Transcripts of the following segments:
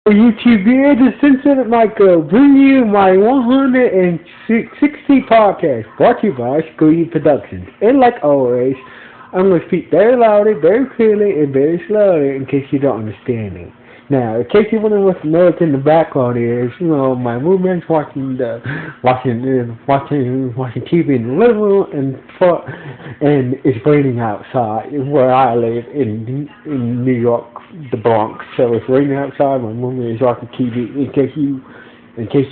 YouTube here, the Censored Michael, bring you my 160 podcast, brought to you by Screen Productions. And like always, I'm going to speak very loudly, very clearly, and very slowly in case you don't understand me. Now, in case you wonder what the noise in the background is, my roommate's watching TV in the living room, and it's raining outside where I live in New York, the Bronx. So it's raining outside. My roommate is watching TV. In case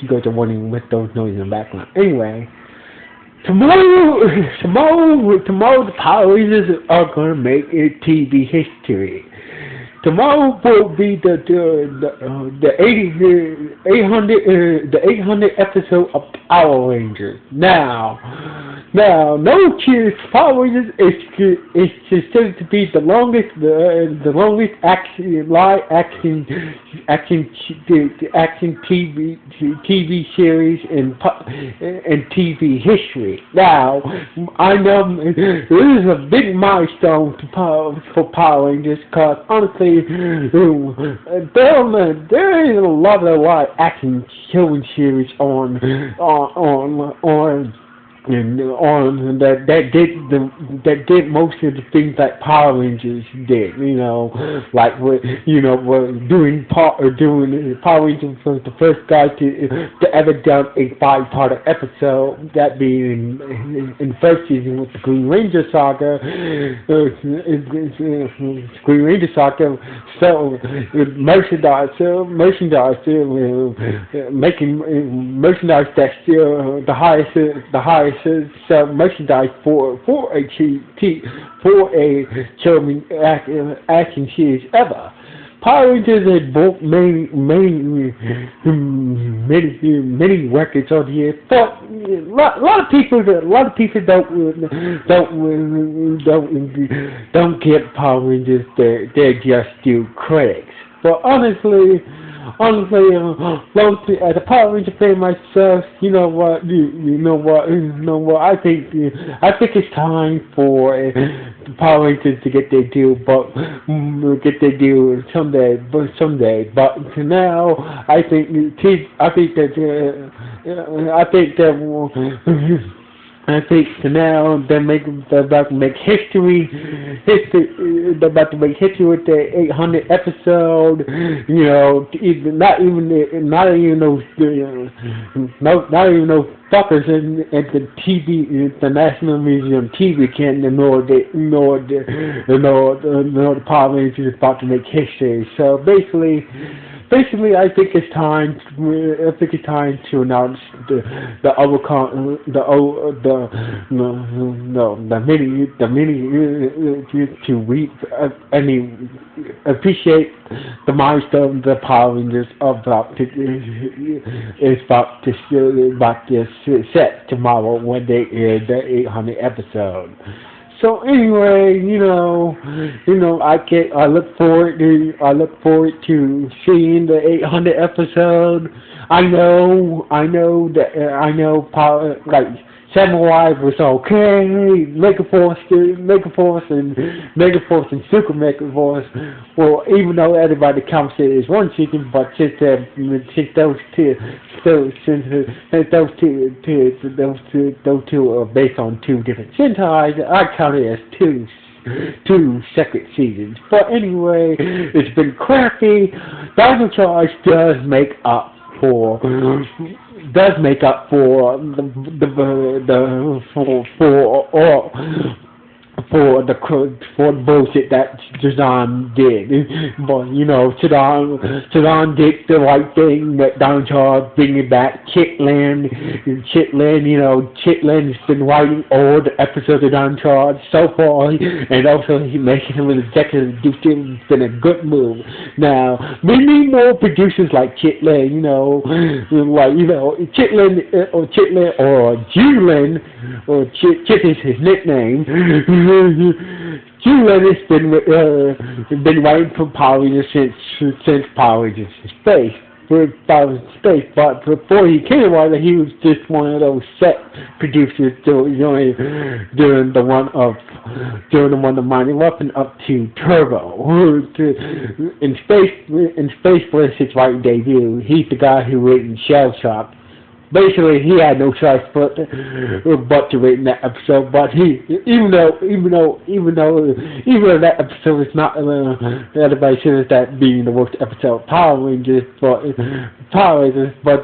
you guys are wondering what those noises in the background. Anyway, tomorrow the Power Rangers are gonna make it TV history. Tomorrow will be the 800 episode of Power Rangers. Now, no kids. Power Rangers is considered to be the longest live action TV series in TV history. Now, I know this is a big milestone for Power Rangers because honestly, there is a lot of live action children's series on that did most of the things that Power Rangers did, like doing Power Rangers was the first guy to ever done a 5-part episode, that being in the first season with the Green Ranger Saga. So making merchandise that's still the highest sell merchandise for a children's action series ever. Power Rangers had broke many records on here, but a lot of people don't give Power Rangers their just due critics. But honestly, as a Power Ranger fan myself, I think it's time for the Power Rangers to get their due, someday. But for now, I think now they're about to make history. They're about to make history with the 800 episode. Not even those fuckers at the TV, the National Museum TV can't ignore the Power Rangers is about to make history. So basically, I think it's time to announce appreciate the milestone the Power Rangers about to set tomorrow when they air the 800 episode. So anyway, I look forward to seeing the 800 episode. I know Samurai was okay. Megaforce and Super Megaforce. Well, even though everybody counts it as one season, but since those two are based on two different Sentais, I count it as two separate seasons. But anyway, it's been crappy. Dino Charge does make up for the bullshit that Shazam did. But Shazam did the right thing with Don Charles bringing back Chitlin. Chitlin has been writing all the episodes of Don Charles so far, and also he making him an executive producer. It's been a good move. Now we need more producers like Chitlin. Chitlin or Julin, or Chit is his nickname. Julin has been writing for Power Rangers since Power Rangers is space. Power in Space, but before he came on, he was just one of those set producers during the one of Mighty Weapon up to Turbo. In Space was his writing debut. He's the guy who written Shell Shock. Basically, he had no choice but to write in that episode. But even though that episode is not, everybody says that being the worst episode of Power Rangers, but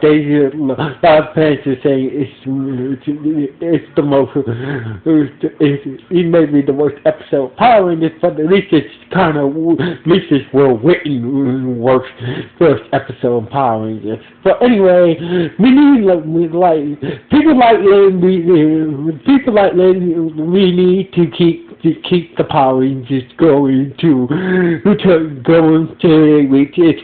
they a lot of fans are saying it's the most, it may be the worst episode of Power Rangers, but at least it's well written worst first episode of Power Rangers. But anyway, we need people like Lynn, we need to keep the Power Rangers going to reach its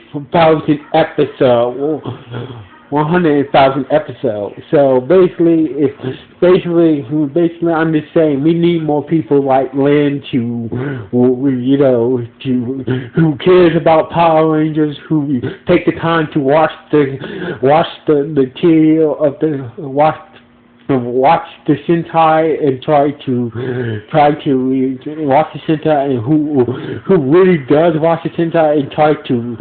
100,000 episodes. So basically, I'm just saying we need more people like Lynn who cares about Power Rangers, who take the time to watch the material of watch the Sentai and try to watch the Sentai, and who really does watch the Sentai and try to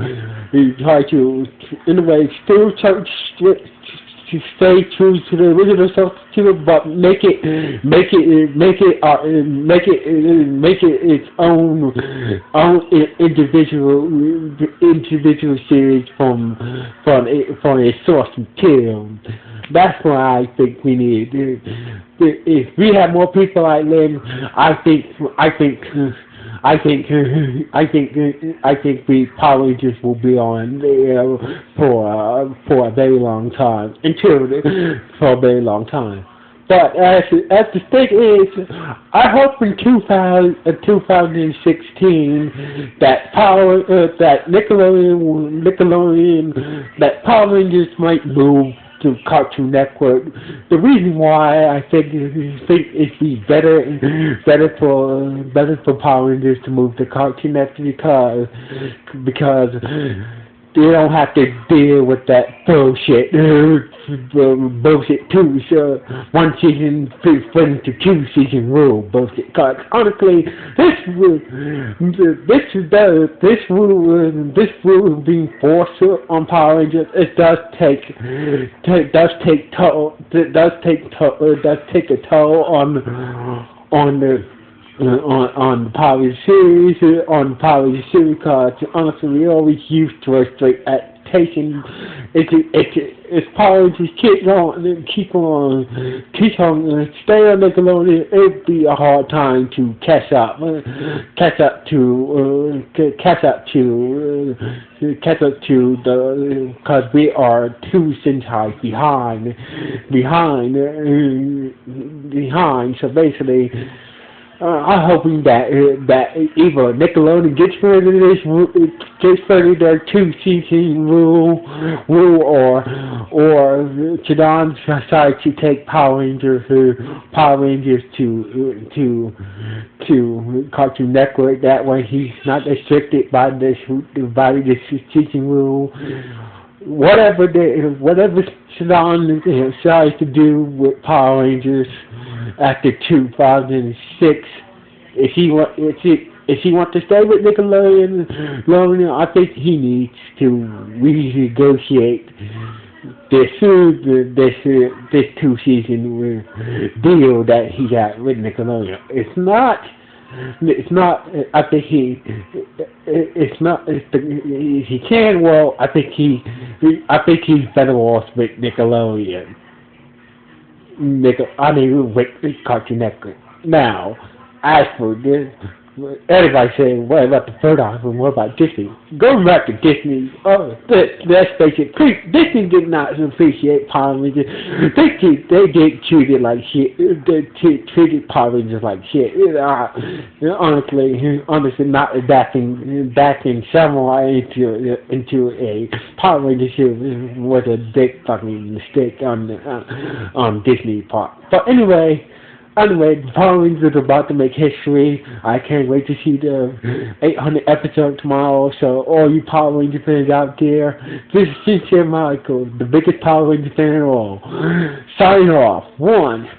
in a way still to stay true to the original substitute, but make it its own individual series from its source material. That's what I think we need. If we have more people like Lynn, I think we Power Rangers will be on for a very long time. But as the thing is, I hope in 2016 that Power Rangers might move to Cartoon Network. The reason why I think it'd be better for Power Rangers to move to Cartoon Network because they don't have to deal with that bullshit too. So one season fit to 2 season rule bullshit. Cause honestly, this rule being forced on Power Rangers, it does take a toll on the Power series, because honestly we always used to a straight adaptation. If Power Rangers keep on stay on Nickelodeon, it'd be a hard time to catch up to because we are 2 Sentai behind. So basically, I'm hoping that either Nickelodeon gets rid of their 2 season rule, or Chidon decides to take Power Rangers to Cartoon Network. That way, he's not restricted by this season rule. Whatever Chidon decides to do with Power Rangers after 2006, if he wants to stay with Nickelodeon, I think he needs to renegotiate this 2 season deal that he got with Nickelodeon. If he can, well, I think he's better off with Nickelodeon. With Cartoon Network. Now, as for this, everybody saying, what about the third album? What about Disney? Going back to Disney, let's face it, Disney did not appreciate Power Rangers. They did treat it like shit. They treated Power Rangers like shit. Honestly, not adapting Samurai into a Power Rangers series was a big fucking mistake on Disney part. But anyway, Anyway, the Power Rangers are about to make history. I can't wait to see the 800th episode tomorrow. So all you Power Ranger fans out there, this is Sincere Michael, the biggest Power Ranger fan of all. Signing off. 1.